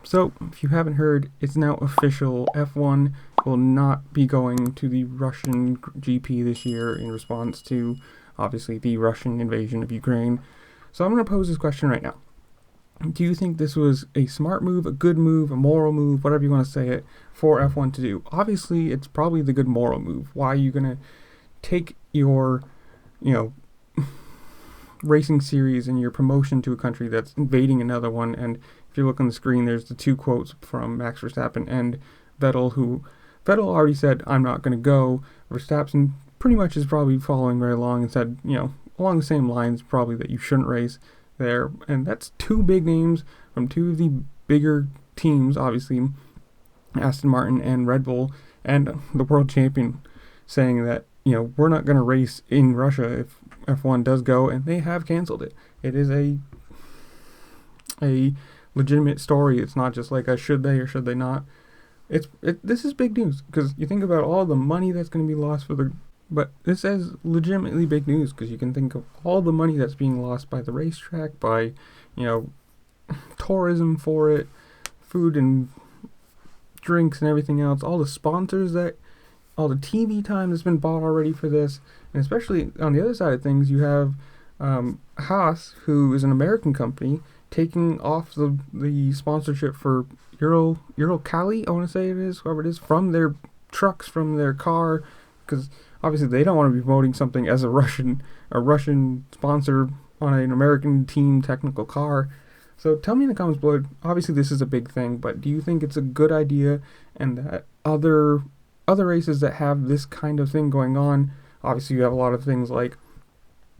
So, if you haven't heard, it's now official. F1 will not be going to the Russian GP this year in response to, obviously, the Russian invasion of Ukraine. So I'm going to pose this question right now. Do you think this was a smart move, a good move, a moral move, whatever you want to say it, for F1 to do? Obviously, it's probably the good moral move. Why are you going to take your, racing series and your promotion to a country that's invading another one? And if you look on the screen, there's the two quotes from Max Verstappen and Vettel, who Vettel already said, I'm not going to go. Verstappen pretty much is probably following right along and said, along the same lines probably, that you shouldn't race there. And that's two big names from two of the bigger teams, obviously, Aston Martin and Red Bull, and the world champion, saying that, we're not going to race in Russia if F1 does go, and they have canceled it. It is a legitimate story. It's not just like a should they or should they not. This is big news, because you think about all the money that's going to be lost but this is legitimately big news, because you can think of all the money that's being lost by the racetrack, by, tourism for it, food and drinks and everything else, all the sponsors all the TV time that's been bought already for this. And especially on the other side of things, you have Haas, who is an American company, taking off the sponsorship for Uralkali, I want to say it is, whoever it is, from their trucks, from their car, because obviously they don't want to be promoting something as a Russian sponsor on an American team technical car. So tell me in the comments below, obviously this is a big thing, but do you think it's a good idea, and that other races that have this kind of thing going on, obviously you have a lot of things like,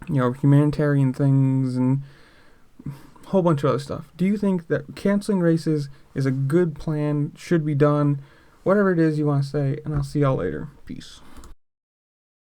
humanitarian things and a whole bunch of other stuff. Do you think that canceling races is a good plan, should be done, whatever it is you want to say, and I'll see y'all later. Peace.